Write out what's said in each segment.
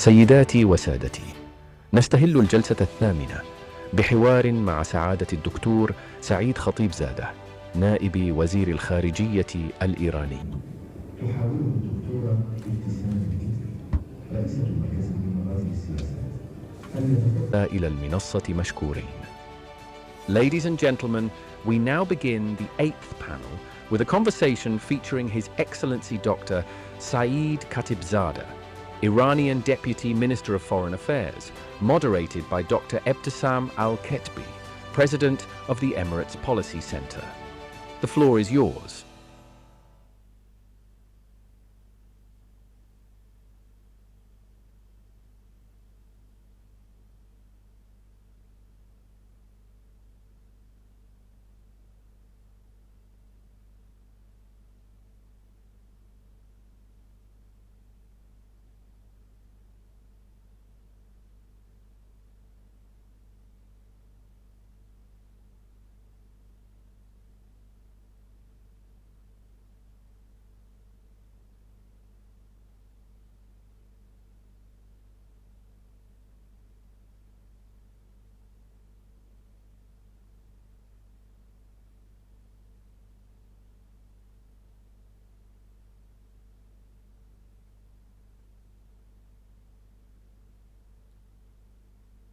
سيداتي وسادتي، نستهل الجلسة الثامنة بحوار مع سعادة الدكتور سعيد خطيبزادة، نائب وزير الخارجية الإيراني. تحاوله الدكتورة ابتسام الكتبي رئيسة المركز لمغازي السياسات إلى المنصة مشكورين. Ladies and gentlemen, we now begin the 8th panel with a conversation featuring His Excellency Dr. Saeed Khatibzadeh, Iranian Deputy Minister of Foreign Affairs, moderated by Dr. Ebtesam Al-Ketbi, President of the Emirates Policy Center. The floor is yours.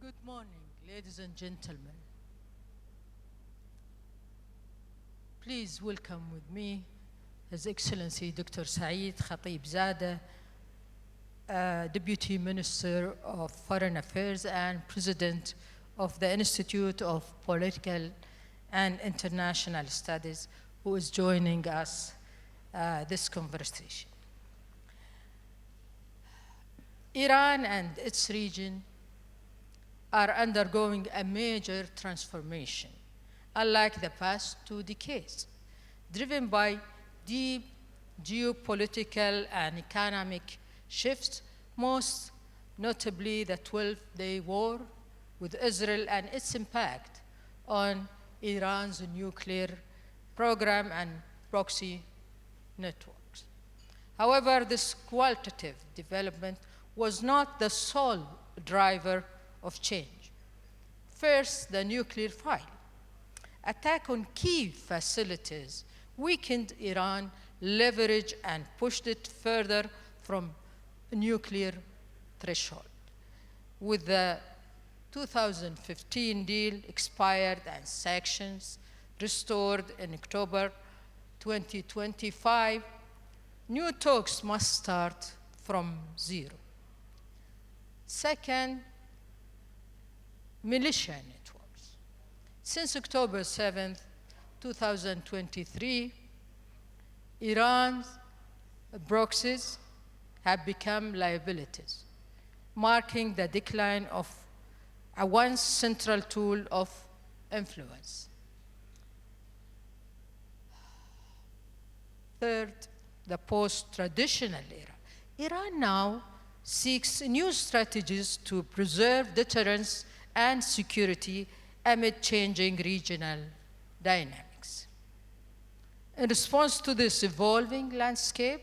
Good morning, ladies and gentlemen. Please welcome with me His Excellency Dr. Saeed Khatibzadeh, Deputy Minister of Foreign Affairs and President of the Institute of Political and International Studies, who is joining us this conversation. Iran and its region are undergoing a major transformation, unlike the past 2 decades, driven by deep geopolitical and economic shifts, most notably the 12-day war with Israel and its impact on Iran's nuclear program and proxy networks. However, this qualitative development was not the sole driver of change. First, the nuclear file. Attack on key facilities weakened Iran leverage and pushed it further from nuclear threshold. With the 2015 deal expired and sanctions restored in October 2025, new talks must start from zero. Second, militia networks. Since October 7, 2023, Iran's proxies have become liabilities, marking the decline of a once central tool of influence. Third, the post-traditional era. Iran now seeks new strategies to preserve deterrence and security amid changing regional dynamics. In response to this evolving landscape,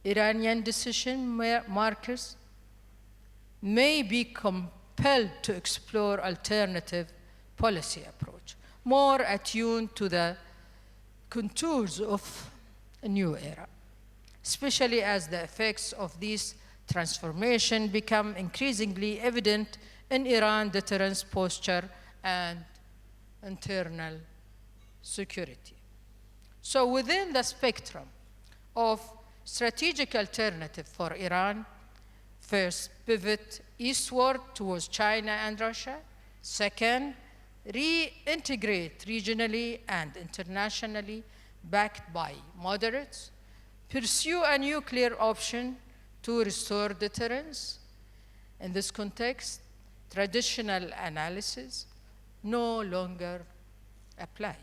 Iranian decision makers may be compelled to explore alternative policy approach, more attuned to the contours of a new era, especially as the effects of these transformation become increasingly evident in Iran's deterrence posture and internal security. So within the spectrum of strategic alternative for Iran, first, pivot eastward towards China and Russia. Second, reintegrate regionally and internationally backed by moderates. Pursue a nuclear option to restore deterrence. In this context, traditional analysis no longer apply.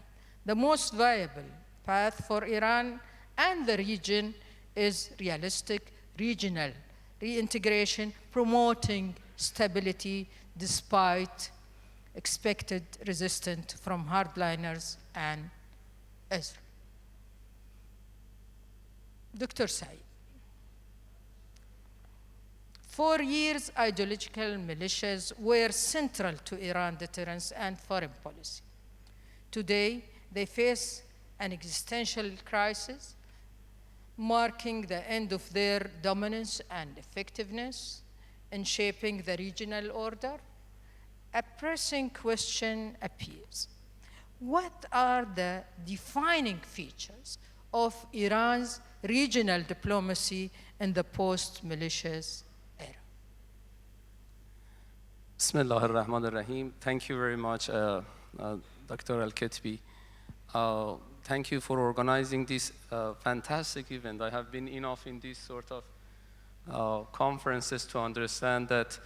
The most viable path for Iran and the region is realistic regional reintegration, promoting stability despite expected resistance from hardliners and Israel. Dr. Saeed, For years, ideological militias were central to Iran's deterrence and foreign policy. Today, they face an existential crisis, marking the end of their dominance and effectiveness in shaping the regional order. A pressing question appears. What are the defining features of Iran's regional diplomacy in the post-militias era? Bismillah ar-Rahman ar-Rahim. Thank you very much, Dr. Al-Ketbi. Thank you for organizing this fantastic event. I have been enough in these sort of conferences to understand that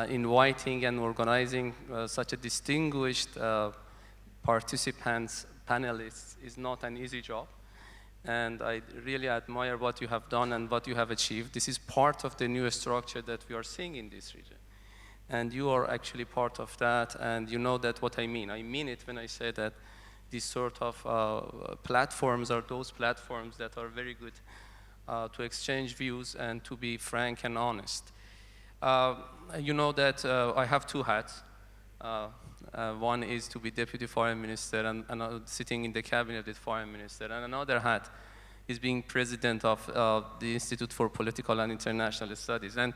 inviting and organizing such a distinguished participants, panelists, is not an easy job. And I really admire what you have done and what you have achieved. This is part of the new structure that we are seeing in this region. And you are actually part of that, and you know that what I mean. I mean it when I say that these sort of platforms are those platforms that are very good to exchange views and to be frank and honest. You know that I have two hats. One is to be Deputy Foreign Minister and sitting in the cabinet with Foreign Minister, and another hat is being President of the Institute for Political and International Studies. And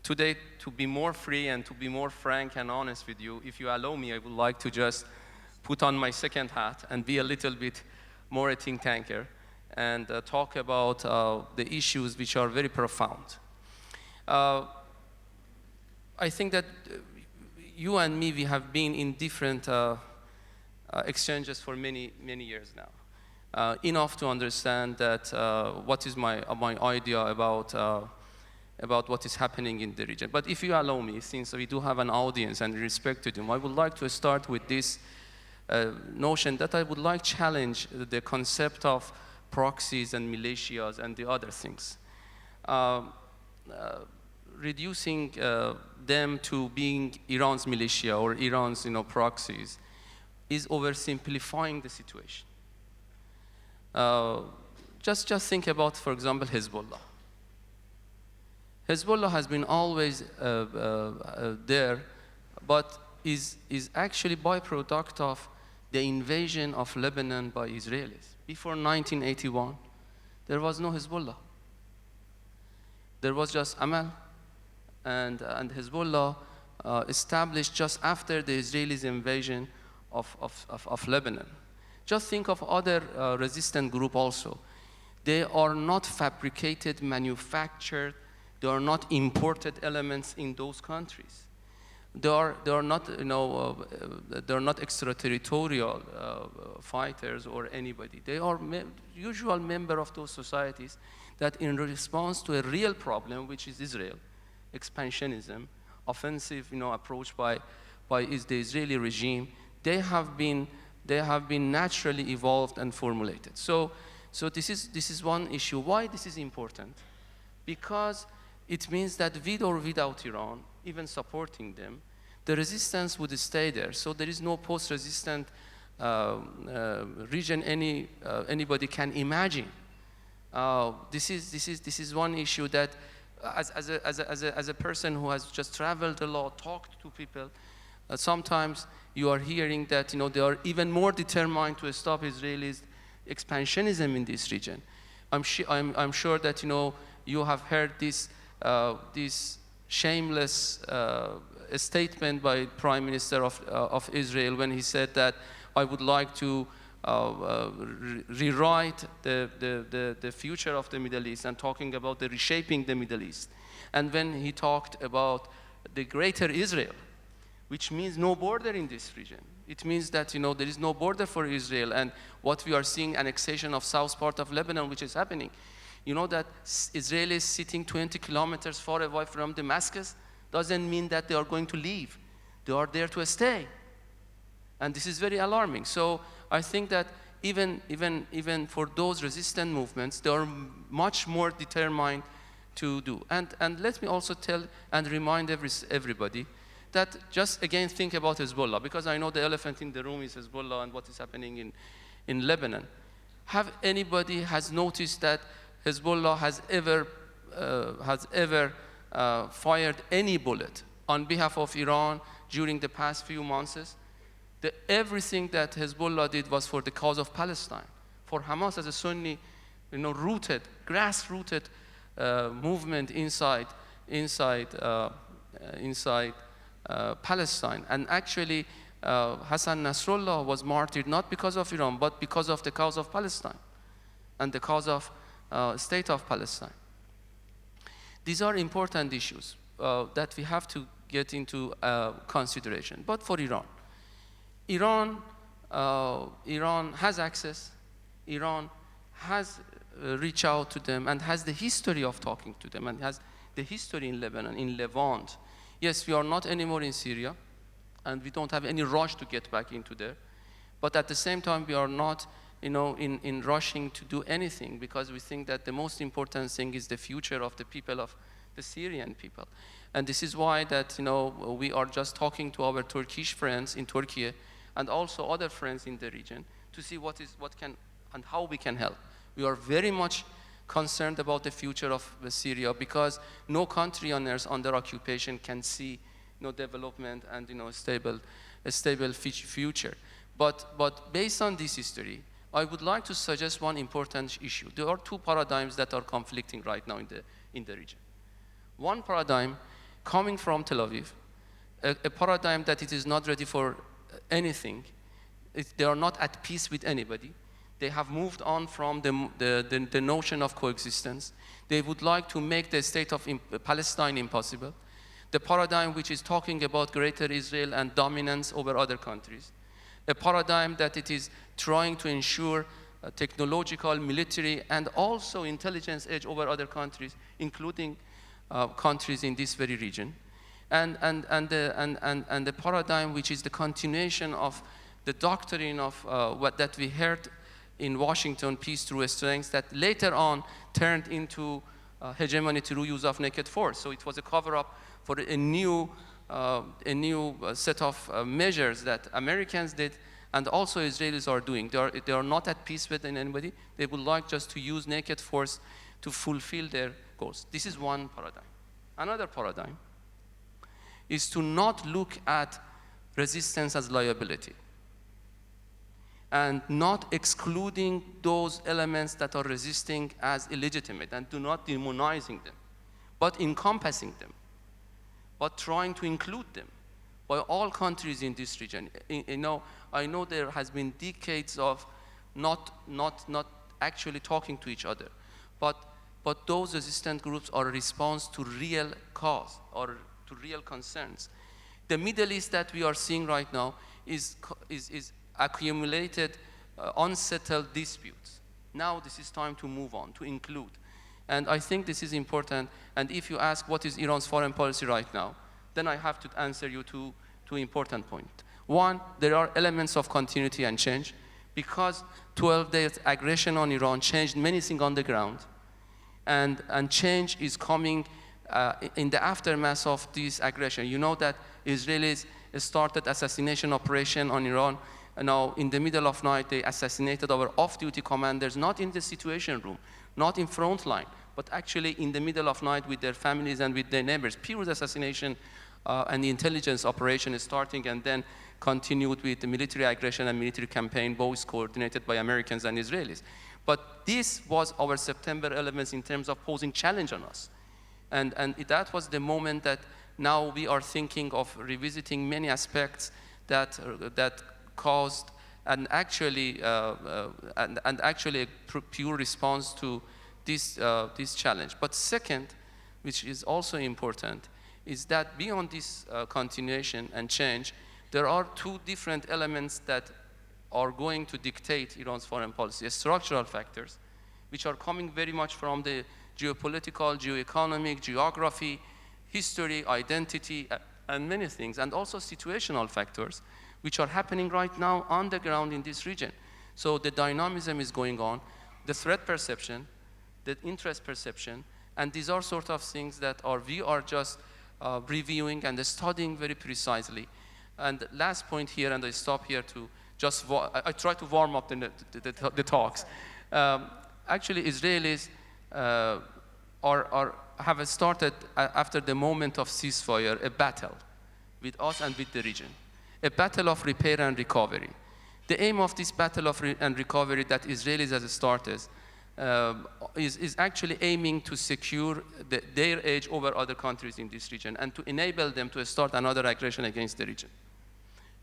today, to be more free and to be more frank and honest with you, if you allow me, I would like to just put on my second hat and be a little bit more a think tanker and talk about the issues which are very profound. I think that you and me, we have been in different exchanges for many, many years now. Enough to understand that what is my idea about what is happening in the region. But if you allow me, since we do have an audience and respect to them, I would like to start with this notion that I would like to challenge the concept of proxies and militias and the other things. Reducing them to being Iran's militia or Iran's proxies is oversimplifying the situation. Just think about, for example, Hezbollah. Hezbollah has been always there, but is actually byproduct of the invasion of Lebanon by Israelis. Before 1981, there was no Hezbollah. There was just Amal, and Hezbollah established just after the Israelis' invasion of Lebanon. Just think of other resistant group also. They are not fabricated, manufactured. They are not imported elements in those countries. They are not, they are not extraterritorial fighters or anybody. They are usual member of those societies that, in response to a real problem, which is Israel, expansionism, offensive, approach by the Israeli regime, they have been naturally evolved and formulated. So this is one issue. Why this is important? Because it means that with or without Iran, even supporting them, the resistance would stay there. So there is no post-resistant region anybody can imagine. This is one issue that, as a person who has just traveled a lot, talked to people, sometimes you are hearing that they are even more determined to stop Israelis' expansionism in this region. I'm sure that you have heard this shameless statement by Prime Minister of Israel when he said that I would like to rewrite the future of the Middle East, and talking about the reshaping the Middle East. And when he talked about the greater Israel, which means no border in this region. It means that there is no border for Israel, and what we are seeing, annexation of south part of Lebanon, which is happening. You know that Israelis sitting 20 kilometers far away from Damascus doesn't mean that they are going to leave. They are there to stay. And this is very alarming. So I think that even for those resistant movements, they are much more determined to do. And let me also tell and remind everybody that just again think about Hezbollah, because I know the elephant in the room is Hezbollah and what is happening in Lebanon. Have anybody has noticed that Hezbollah has ever fired any bullet on behalf of Iran during the past few months. Everything that Hezbollah did was for the cause of Palestine. For Hamas as a Sunni, rooted, grassrooted movement inside Palestine. And actually, Hassan Nasrallah was martyred not because of Iran, but because of the cause of Palestine and the cause of state of Palestine. These are important issues that we have to get into consideration. But for Iran has access. Iran has reached out to them and has the history of talking to them and has the history in Lebanon, in Levant. Yes, we are not anymore in Syria, and we don't have any rush to get back into there. But at the same time, we are not in rushing to do anything, because we think that the most important thing is the future of the people, of the Syrian people. And this is why that we are just talking to our Turkish friends in Turkey and also other friends in the region to see what can and how we can help. We are very much concerned about the future of Syria, because no country on earth under occupation can see development and a stable future. But based on this history, I would like to suggest one important issue. There are two paradigms that are conflicting right now in the region. One paradigm coming from Tel Aviv, a paradigm that it is not ready for anything. They are not at peace with anybody. They have moved on from the notion of coexistence. They would like to make the state of Palestine impossible. The paradigm which is talking about greater Israel and dominance over other countries. A paradigm that it is trying to ensure technological, military, and also intelligence edge over other countries, including countries in this very region. And the paradigm which is the continuation of the doctrine of what that we heard in Washington, peace through strength, that later on turned into hegemony through use of naked force. So it was a cover-up for a new set of measures that Americans did and also Israelis are doing. They are not at peace with anybody. They would like just to use naked force to fulfill their goals. This is one paradigm. Another paradigm is to not look at resistance as liability and not excluding those elements that are resisting as illegitimate, and do not demonizing them, but encompassing them, but trying to include them by all countries in this region. I know there has been decades of not actually talking to each other, but those resistant groups are a response to real cause or to real concerns. The Middle East that we are seeing right now is accumulated unsettled disputes. Now this is time to move on, to include. And I think this is important. And if you ask what is Iran's foreign policy right now, then I have to answer you two important points. One, there are elements of continuity and change, because 12 days aggression on Iran changed many things on the ground. And change is coming in the aftermath of this aggression. You know that Israelis started assassination operation on Iran. Now, in the middle of night, they assassinated our off-duty commanders, not in the situation room, not in front line, but actually in the middle of night with their families and with their neighbors. Pure assassination and the intelligence operation is starting, and then continued with the military aggression and military campaign, both coordinated by Americans and Israelis. But this was our September 11th in terms of posing challenge on us. And that was the moment that now we are thinking of revisiting many aspects that caused and actually a pure response to this challenge. But second, which is also important, is that beyond this continuation and change, there are two different elements that are going to dictate Iran's foreign policy, structural factors, which are coming very much from the geopolitical, geoeconomic, geography, history, identity, and many things, and also situational factors, which are happening right now on the ground in this region. So the dynamism is going on, the threat perception, the interest perception, and these are sort of things that we are just reviewing and studying very precisely. And last point here, and I stop here to just, I try to warm up the talks. Actually, Israelis are have started, after the moment of ceasefire, a battle with us and with the region, a battle of repair and recovery. The aim of this battle of and recovery that Israelis has started is actually aiming to secure their edge over other countries in this region and to enable them to start another aggression against the region.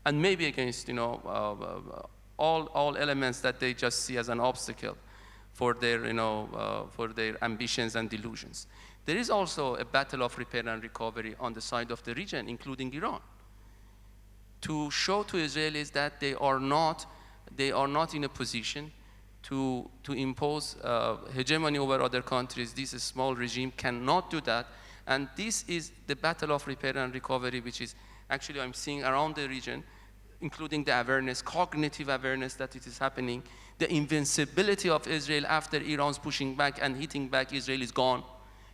And maybe against, all elements that they just see as an obstacle for their, for their ambitions and delusions. There is also a battle of repair and recovery on the side of the region, including Iran, to show to Israelis that they are not in a position to impose hegemony over other countries. This small regime cannot do that. And this is the battle of repair and recovery, which is actually I'm seeing around the region, including the awareness, cognitive awareness that it is happening. The invincibility of Israel after Iran's pushing back and hitting back, Israel is gone.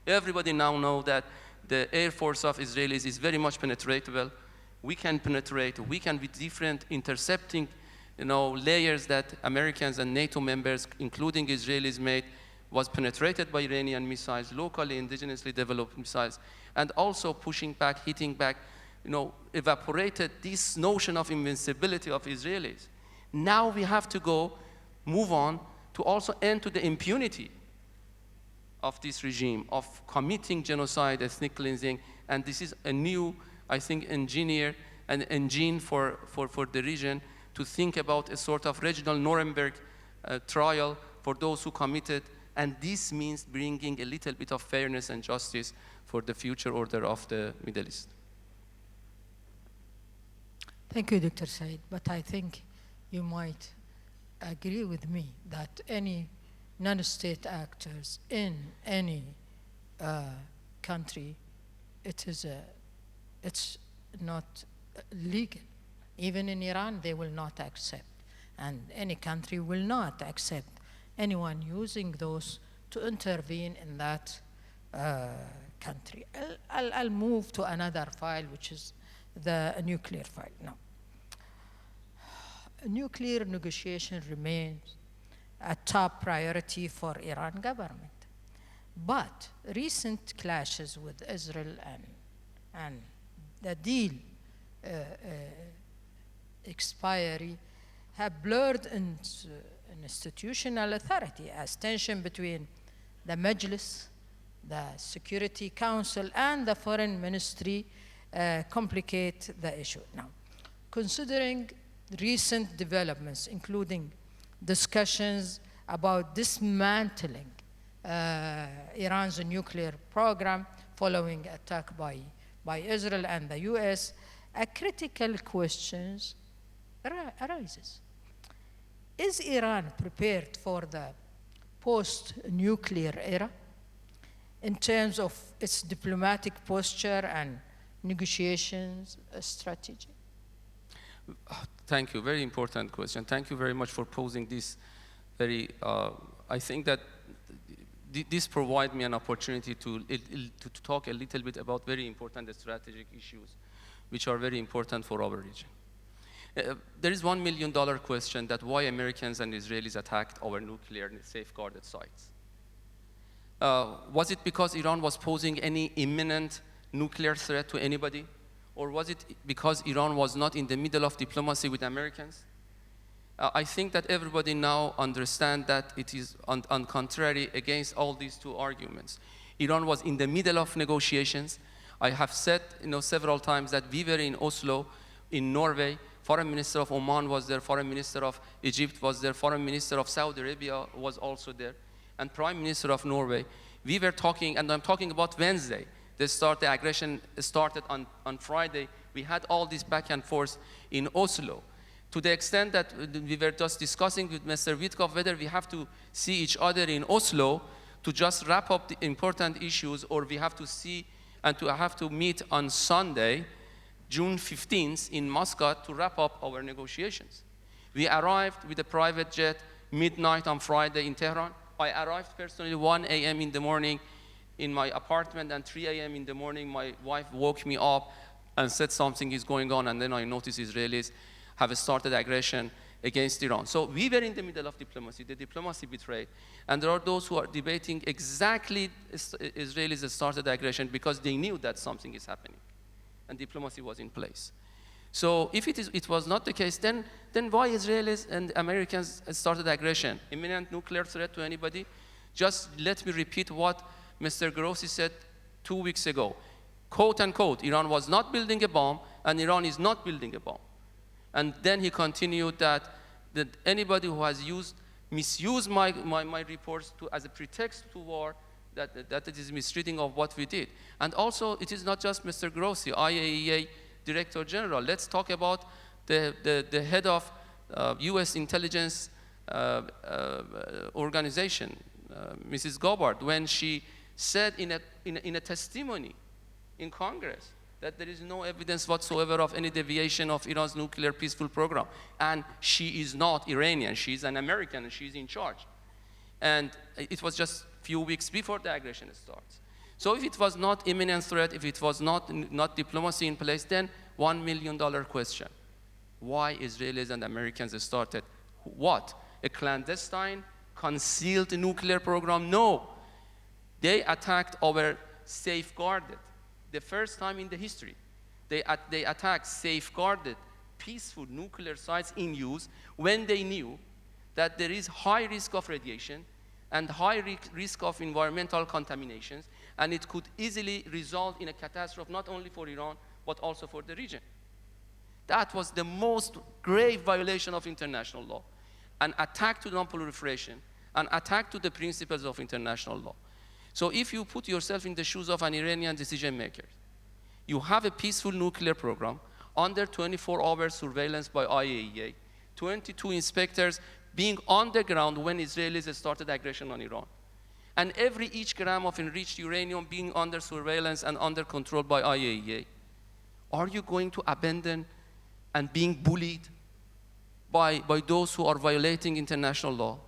Everybody now knows that the air force of Israelis is very much penetratable. We can penetrate, we can with different intercepting layers that Americans and NATO members, including Israelis, made, was penetrated by Iranian missiles, locally, indigenously developed missiles, and also pushing back, hitting back, evaporated this notion of invincibility of Israelis. Now we have to move on to also end to the impunity of this regime, of committing genocide, ethnic cleansing, and this is a new, I think, an engine for the region to think about a sort of regional Nuremberg trial for those who committed, and this means bringing a little bit of fairness and justice for the future order of the Middle East. Thank you, Dr. Saeed, but I think you might agree with me that any non-state actors in any country, it's not legal. Even in Iran, they will not accept, and any country will not accept anyone using those to intervene in that country. I'll move to another file, which is the nuclear file. Now, nuclear negotiation remains a top priority for Iran government. But recent clashes with Israel and the deal expiry have blurred institutional authority as tension between the Majlis, the Security Council, and the Foreign Ministry complicate the issue. Now, considering recent developments, including discussions about dismantling Iran's nuclear program following attack by Israel and the US, a critical question arises. Is Iran prepared for the post-nuclear era in terms of its diplomatic posture and negotiations strategy? Thank you. Very important question. Thank you very much for posing this very, I think that this provides me an opportunity to talk a little bit about very important strategic issues, which are very important for our region. There is $1 million question that why Americans and Israelis attacked our nuclear safeguarded sites. Was it because Iran was posing any imminent nuclear threat to anybody? Or was it because Iran was not in the middle of diplomacy with Americans? I think that everybody now understands that it is on contrary against all these two arguments. Iran was in the middle of negotiations. I have said several times that we were in Oslo, in Norway. Foreign Minister of Oman was there, Foreign Minister of Egypt was there, Foreign Minister of Saudi Arabia was also there, and Prime Minister of Norway. We were talking, and I'm talking about Wednesday. The aggression started on Friday. We had all this back and forth in Oslo, to the extent that we were just discussing with Mr. Witkov whether we have to see each other in Oslo to just wrap up the important issues, or we have to see and to have to meet on Sunday, June 15th in Muscat to wrap up our negotiations. We arrived with a private jet midnight on Friday in Tehran. I arrived personally 1 a.m. in the morning in my apartment, and 3 a.m. in the morning my wife woke me up and said something is going on, and then I noticed Israelis have started aggression against Iran. So we were in the middle of diplomacy. The diplomacy betrayed. And there are those who are debating exactly Israelis started aggression because they knew that something is happening. And diplomacy was in place. So if it was not the case, then why Israelis and Americans started aggression? Imminent nuclear threat to anybody? Just let me repeat what Mr. Grossi said 2 weeks ago. Quote unquote, Iran was not building a bomb, and Iran is not building a bomb. And then he continued that anybody who has misused my reports as a pretext to war, that it is misreading of what we did. And also, it is not just Mr. Grossi, IAEA Director General. Let's talk about the head of U.S. intelligence organization, Mrs. Goddard, when she said in a testimony in Congress that there is no evidence whatsoever of any deviation of Iran's nuclear peaceful program. And she is not Iranian, she's an American, and she's in charge. And it was just a few weeks before the aggression starts. So if it was not imminent threat, if it was not diplomacy in place, then $1 million question. Why Israelis and Americans started what? A clandestine, concealed nuclear program? No. They attacked our safeguarded, the first time in the history. They attacked safeguarded, peaceful nuclear sites in use when they knew that there is high risk of radiation and high risk of environmental contaminations, and it could easily result in a catastrophe not only for Iran, but also for the region. That was the most grave violation of international law, an attack to non-proliferation, an attack to the principles of international law. So if you put yourself in the shoes of an Iranian decision maker, you have a peaceful nuclear program under 24-hour surveillance by IAEA, 22 inspectors being on the ground when Israelis started aggression on Iran, and each gram of enriched uranium being under surveillance and under control by IAEA. Are you going to abandon and being bullied by those who are violating international law?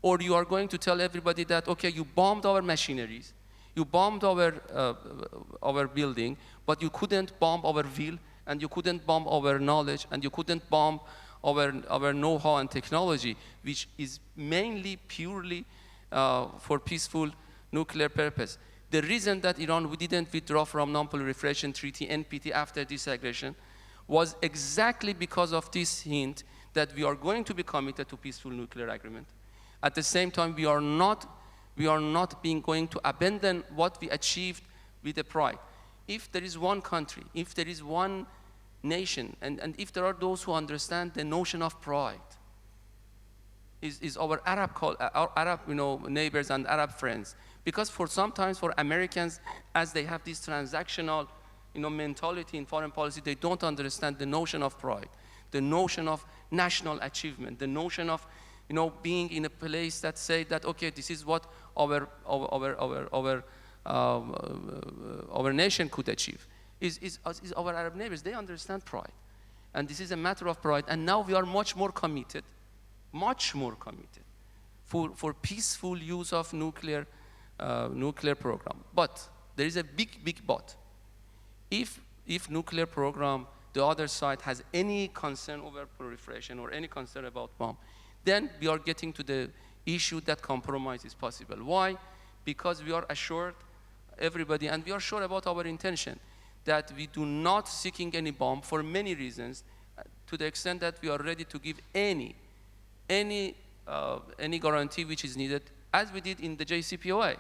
Or you are going to tell everybody that, okay, you bombed our machineries, you bombed our building, but you couldn't bomb our will, and you couldn't bomb our knowledge, and you couldn't bomb our know-how and technology, which is mainly purely for peaceful nuclear purpose. The reason that Iran didn't withdraw from Non-Proliferation Treaty, NPT, after this aggression was exactly because of this hint that we are going to be committed to peaceful nuclear agreement. At the same time, we are not going to abandon what we achieved with a pride. If there is one country, if there is one nation, and if there are those who understand the notion of pride, is our Arab neighbors and Arab friends. Because sometimes for Americans, as they have this transactional mentality in foreign policy, they don't understand the notion of pride, the notion of national achievement, the notion of being in a place that say that, okay, this is what our nation could achieve. Is our Arab neighbors. They understand pride. And this is a matter of pride. And now we are much more committed for peaceful use of nuclear program. But there is a big but. If nuclear program, the other side has any concern over proliferation or any concern about bomb, then we are getting to the issue that compromise is possible. Why? Because we are assured, everybody, and we are sure about our intention, that we do not seeking any bomb for many reasons, to the extent that we are ready to give any guarantee which is needed, as we did in the JCPOA.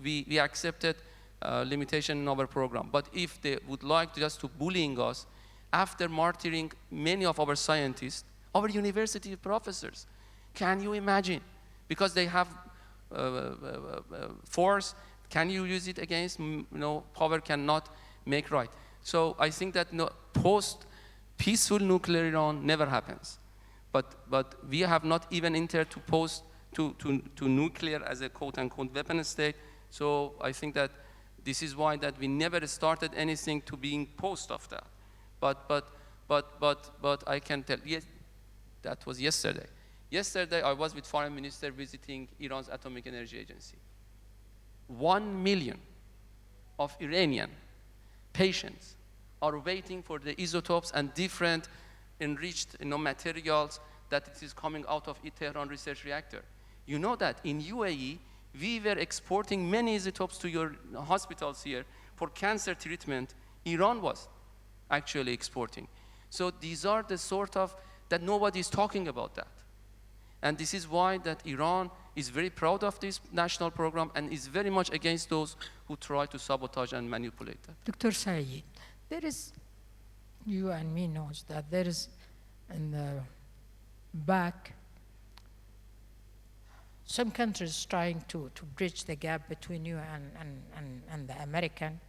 We accepted limitation in our program. But if they would like just to bullying us, after martyring many of our scientists, our university professors, can you imagine? Because they have force, can you use it against? Power cannot make right. So I think that post-peaceful nuclear Iran never happens. But we have not even entered to nuclear as a quote-unquote weapon state. So I think that this is why that we never started anything to being post of that. But I can tell, yes, that was yesterday. Yesterday I was with Foreign Minister visiting Iran's Atomic Energy Agency. 1 million of Iranian patients are waiting for the isotopes and different enriched materials that it is coming out of Tehran research reactor. You know that in UAE, we were exporting many isotopes to your hospitals here for cancer treatment. Iran was actually exporting. So these are the sort of, that nobody is talking about that. And this is why that Iran is very proud of this national program and is very much against those who try to sabotage and manipulate that. Dr. Saeed, there is, you and me knows that there is in the back some countries trying to bridge the gap between you and the American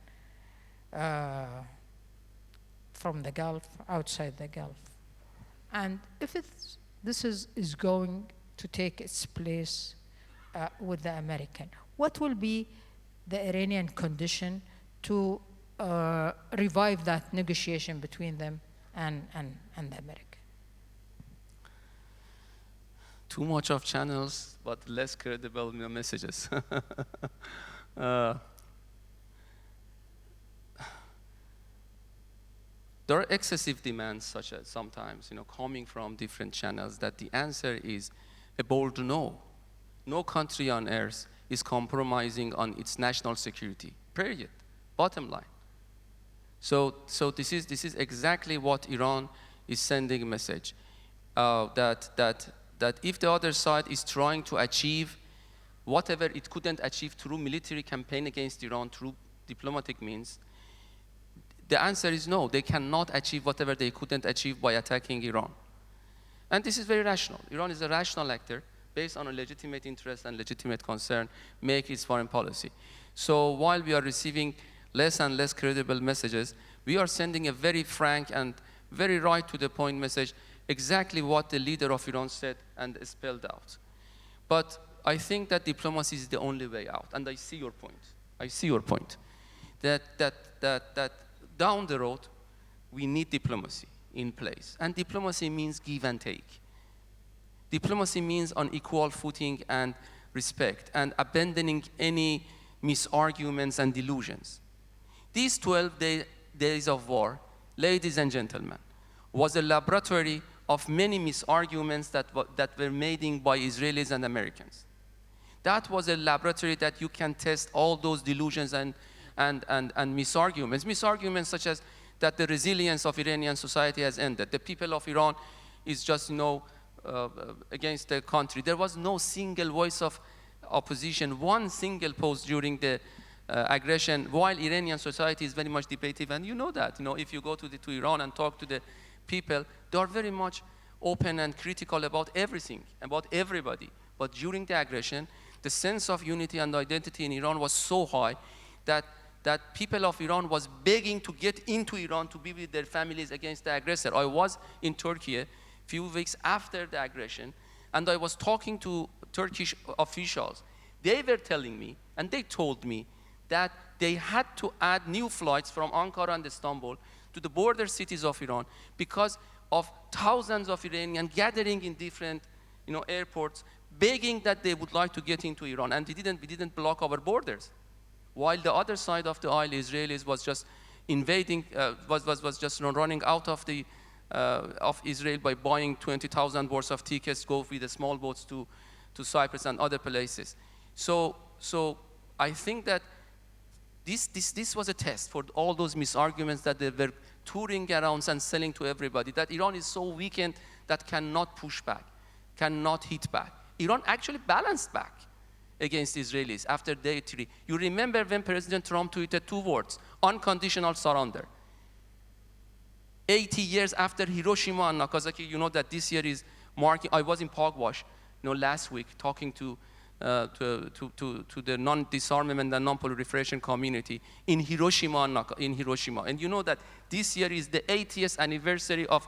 from the Gulf, outside the Gulf. And if this is going to take its place with the American, what will be the Iranian condition to revive that negotiation between them and the American? Too much of channels, but less credible messages. There are excessive demands, such as sometimes, coming from different channels, that the answer is a bold no. No country on earth is compromising on its national security, period, bottom line. So this is exactly what Iran is sending a message, that if the other side is trying to achieve whatever it couldn't achieve through military campaign against Iran, through diplomatic means, the answer is no. They cannot achieve whatever they couldn't achieve by attacking Iran. And this is very rational. Iran is a rational actor based on a legitimate interest and legitimate concern, make its foreign policy. So while we are receiving less and less credible messages, we are sending a very frank and very right to the point message, exactly what the leader of Iran said and spelled out. But I think that diplomacy is the only way out, and I see your point. I see your point. That down the road, we need diplomacy in place. And diplomacy means give and take. Diplomacy means on equal footing and respect, and abandoning any misarguments and delusions. These 12 days of war, ladies and gentlemen, was a laboratory of many misarguments that were made by Israelis and Americans. That was a laboratory that you can test all those delusions and misarguments. Misarguments such as that the resilience of Iranian society has ended. The people of Iran is just, against the country. There was no single voice of opposition, one single post during the aggression, while Iranian society is very much debative. And you know that, if you go to Iran and talk to the people, they are very much open and critical about everything, about everybody. But during the aggression, the sense of unity and identity in Iran was so high that people of Iran was begging to get into Iran to be with their families against the aggressor. I was in Turkey a few weeks after the aggression, and I was talking to Turkish officials. They were telling me, and they told me, that they had to add new flights from Ankara and Istanbul to the border cities of Iran because of thousands of Iranians gathering in different airports, begging that they would like to get into Iran, and we didn't block our borders. While the other side of the aisle, Israelis, was just invading, was just running out of Israel by buying 20,000 worth of tickets, go with the small boats to Cyprus and other places. So I think that this was a test for all those misarguments that they were touring around and selling to everybody, that Iran is so weakened that cannot push back, cannot hit back. Iran actually balanced back against Israelis after day 3. You remember when President Trump tweeted 2 words, unconditional surrender. 80 years after Hiroshima and Nagasaki, that this year is marking, I was in Pugwash, last week talking to the non-disarmament and non-proliferation community in Hiroshima. And you know that this year is the 80th anniversary of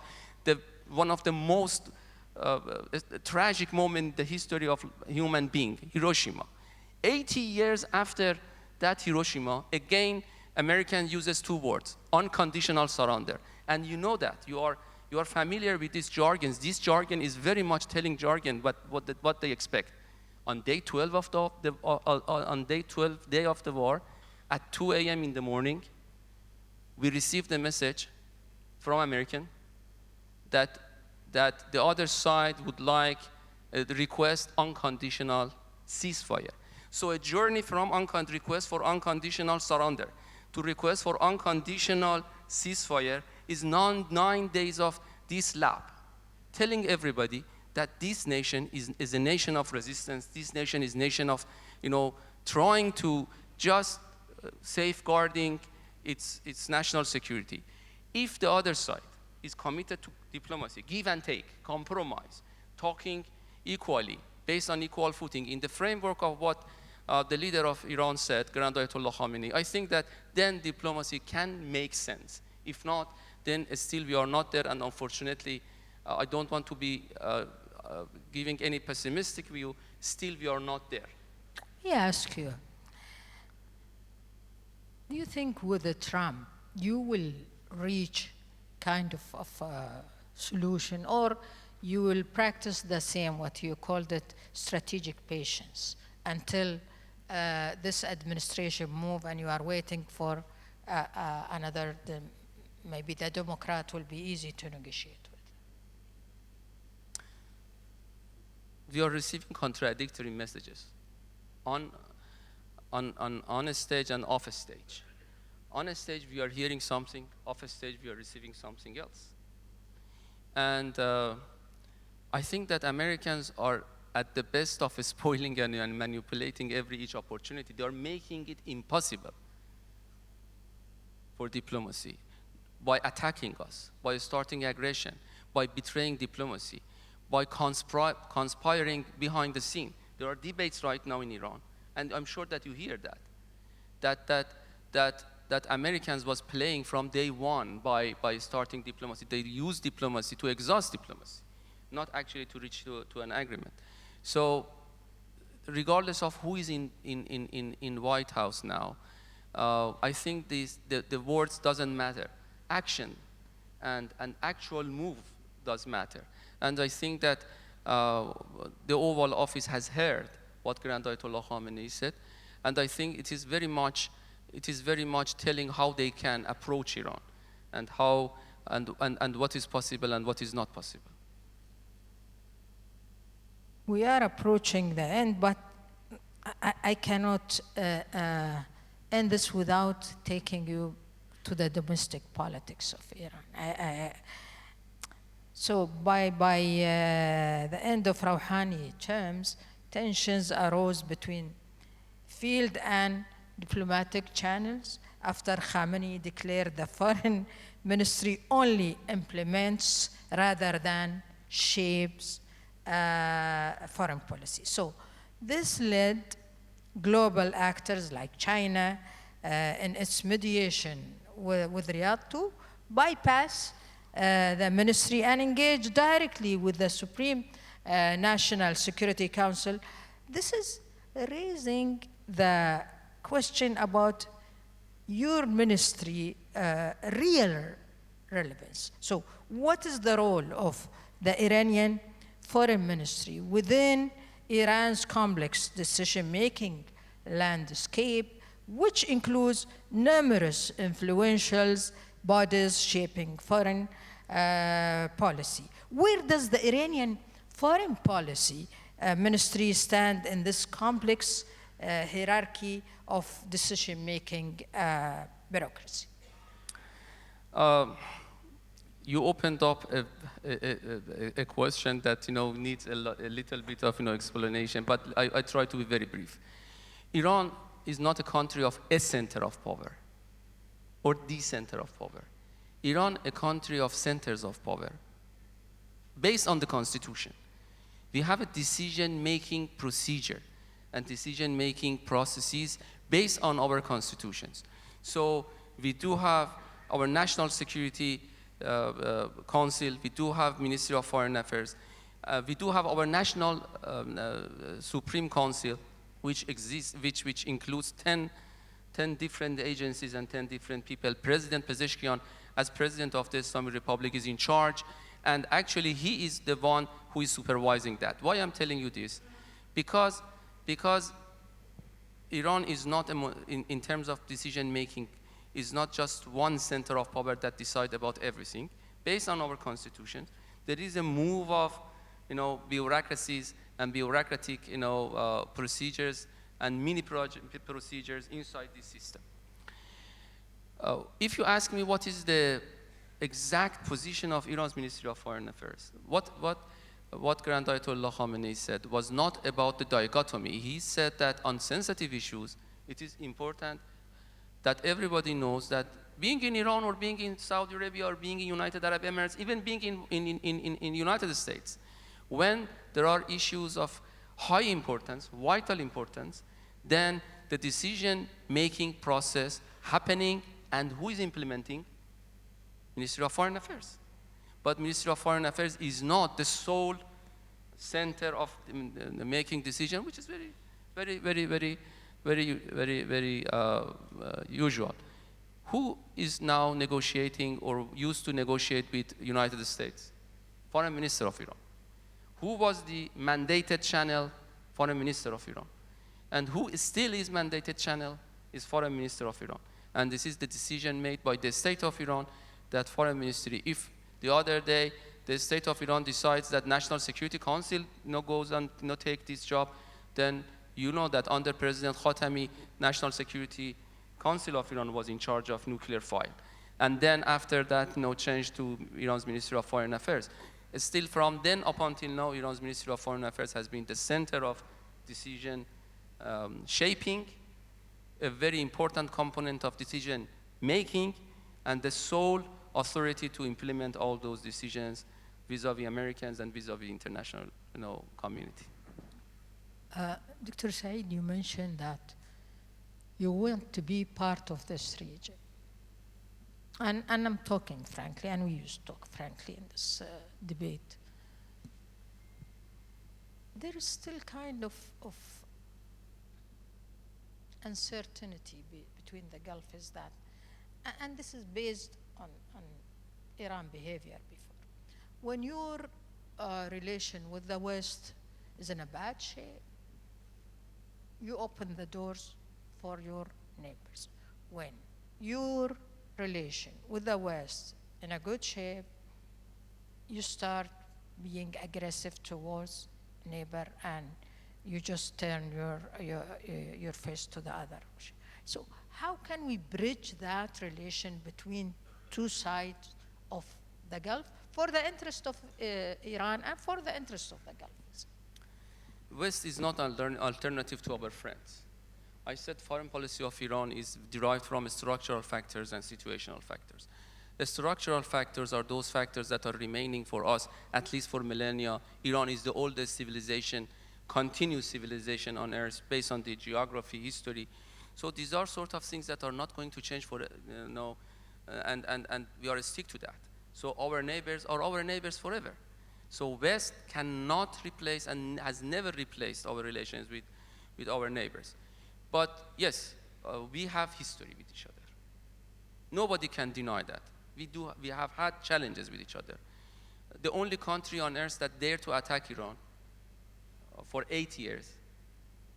one of the most tragic moment in the history of human being, Hiroshima. 80 years after that Hiroshima, again, American uses 2 words, unconditional surrender. And you know that, you are familiar with these jargons. This jargon is very much telling jargon what they expect. On day 12 of on day 12 day of the war, at 2 a.m. in the morning, we received a message from American that that the other side would like request unconditional ceasefire. So a journey from request for unconditional surrender to request for unconditional ceasefire is 9 days of this lab, telling everybody that this nation is a nation of resistance. This nation is a nation of, trying to just safeguarding its national security. If the other side is committed to diplomacy, give and take, compromise, talking equally, based on equal footing, in the framework of what the leader of Iran said, Grand Ayatollah Khamenei, I think that then diplomacy can make sense. If not, then still we are not there, and unfortunately, I don't want to be giving any pessimistic view, still we are not there. Let me ask you, do you think with the Trump, you will reach kind of a solution, or you will practice the same, what you called it, strategic patience, until this administration move and you are waiting for another, maybe the Democrat will be easy to negotiate with? We are receiving contradictory messages on a stage and off a stage. On a stage, we are hearing something. Off a stage, we are receiving something else. And I think that Americans are at the best of spoiling and manipulating each opportunity. They are making it impossible for diplomacy by attacking us, by starting aggression, by betraying diplomacy, by conspiring behind the scene. There are debates right now in Iran, and I'm sure that you hear that Americans was playing from day one by starting diplomacy. They use diplomacy to exhaust diplomacy, not actually to reach to an agreement. So regardless of who is in White House now, I think the words doesn't matter. Action and an actual move does matter. And I think that the Oval Office has heard what Grand Ayatollah Khamenei said, and I think it is very much telling how they can approach Iran, and how and what is possible and what is not possible. We are approaching the end, but I cannot end this without taking you to the domestic politics of Iran. So by the end of Rouhani terms, tensions arose between field and diplomatic channels after Khamenei declared the foreign ministry only implements rather than shapes foreign policy. So this led global actors like China in its mediation with Riyadh to bypass the ministry and engage directly with the Supreme National Security Council. This is raising the question about your ministry real relevance. So what is the role of the Iranian foreign ministry within Iran's complex decision-making landscape, which includes numerous influential bodies shaping foreign policy? Where does the Iranian foreign policy ministry stand in this complex hierarchy of decision-making bureaucracy? You opened up a question that needs a little bit of explanation, but I try to be very brief. Iran is not a country of a center of power or the center of power. Iran, a country of centers of power based on the constitution. We have a decision-making procedure and decision-making processes based on our constitutions. So we do have our National Security Council, we do have Ministry of Foreign Affairs, we do have our National Supreme Council, which exists, which includes 10 different agencies and 10 different people. President Pezeshkian, as president of the Islamic Republic, is in charge, and actually he is the one who is supervising that. Why I'm telling you this? Because Iran is not, in terms of decision making, is not just one center of power that decides about everything. Based on our constitution, there is a move of, bureaucracies and bureaucratic, procedures and mini procedures inside this system. If you ask me what is the exact position of Iran's Ministry of Foreign Affairs, what Grand Ayatollah Khamenei said was not about the dichotomy. He said that on sensitive issues, it is important that everybody knows that being in Iran or being in Saudi Arabia or being in United Arab Emirates, even being in United States, when there are issues of high importance, vital importance, then the decision-making process happening and who is implementing? Ministry of Foreign Affairs. But Ministry of Foreign Affairs is not the sole center of the making decision, which is very usual. Who is now negotiating or used to negotiate with United States? Foreign Minister of Iran. Who was the mandated channel? Foreign Minister of Iran. And who still is mandated channel is Foreign Minister of Iran. And this is the decision made by the State of Iran that Foreign Ministry, if the other day the State of Iran decides that National Security Council goes and take this job, then you know that under President Khatami, National Security Council of Iran was in charge of nuclear file. And then after that, changed to Iran's Ministry of Foreign Affairs. Still from then up until now, Iran's Ministry of Foreign Affairs has been the center of decision shaping, a very important component of decision making, and the sole authority to implement all those decisions vis-a-vis Americans and vis-a-vis international community. Dr. Saeed, you mentioned that you want to be part of this region. And I'm talking frankly, and we used to talk frankly in this debate. There is still kind of uncertainty between the Gulf is that, and this is based on Iran behavior before. When your relation with the West is in a bad shape, you open the doors for your neighbors. When your relation with the West in a good shape, you start being aggressive towards neighbor and you just turn your face to the other. So how can we bridge that relation between two sides of the Gulf for the interest of Iran and for the interest of the Gulf? West is not an alternative to our friends. I said foreign policy of Iran is derived from structural factors and situational factors. The structural factors are those factors that are remaining for us, at least for millennia. Iran is the oldest civilization, continuous civilization on Earth based on the geography, history. So these are sort of things that are not going to change for, and we are stick to that. So our neighbors are our neighbors forever. So West cannot replace and has never replaced our relations with our neighbors. But yes, we have history with each other. Nobody can deny that. We have had challenges with each other. The only country on earth that dared to attack Iran for 8 years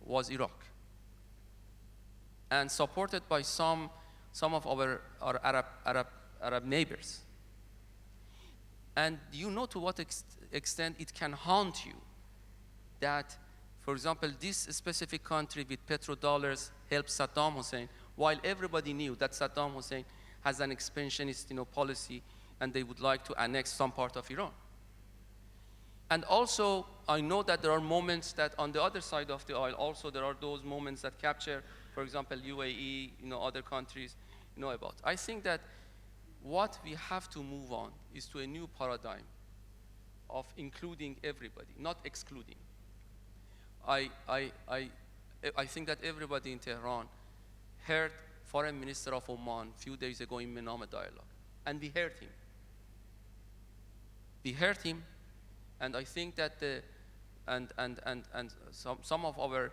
was Iraq. And supported by some of our Arab neighbors. And you know to what extent it can haunt you that, for example, this specific country with petrodollars helped Saddam Hussein, while everybody knew that Saddam Hussein has an expansionist policy and they would like to annex some part of Iran. And also, I know that there are moments that on the other side of the aisle, also there are those moments that capture, for example, UAE, other countries know about. I think that what we have to move on is to a new paradigm of including everybody, not excluding. I think that everybody in Tehran heard Foreign Minister of Oman a few days ago in Menama dialogue, and we heard him. We heard him, and I think that some of our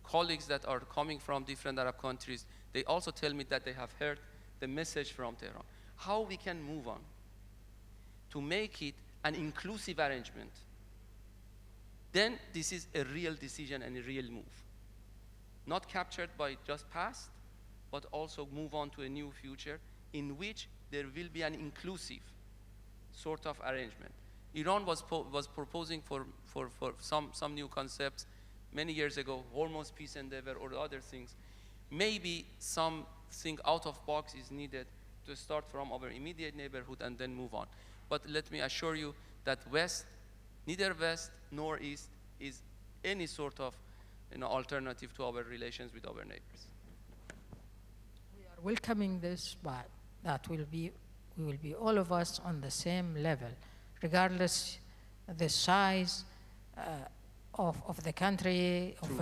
colleagues that are coming from different Arab countries, they also tell me that they have heard the message from Tehran. How we can move on to make it an inclusive arrangement, then this is a real decision and a real move. Not captured by just past, but also move on to a new future in which there will be an inclusive sort of arrangement. Iran was proposing for some new concepts many years ago, Hormuz peace endeavor or other things. Maybe something out of box is needed to start from our immediate neighborhood and then move on. But let me assure you that neither West nor East is any sort of alternative to our relations with our neighbors. We are welcoming this, but we will be all of us on the same level, regardless of the size of the country, of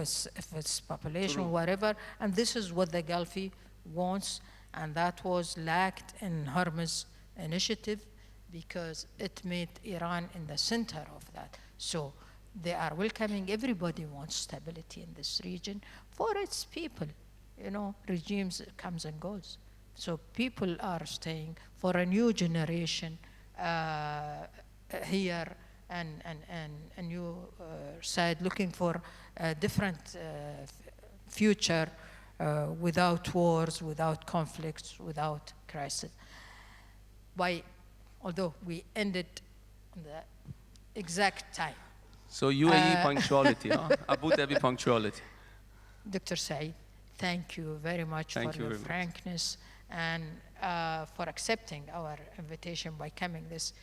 its population, whatever. And this is what the Gulfi wants, and that was lacked in Hormuz initiative because it made Iran in the center of that. So they are welcoming. Everybody wants stability in this region for its people. Regimes comes and goes. So people are staying for a new generation here, and you side looking for a different future without wars, without conflicts, without crisis. Although we ended on the exact time. So UAE punctuality, huh? Abu Dhabi punctuality. Dr. Saeed, thank you very much for your frankness and for accepting our invitation by coming this.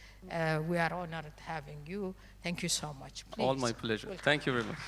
We are honored having you. Thank you so much. Please. All my pleasure. Thank you very much.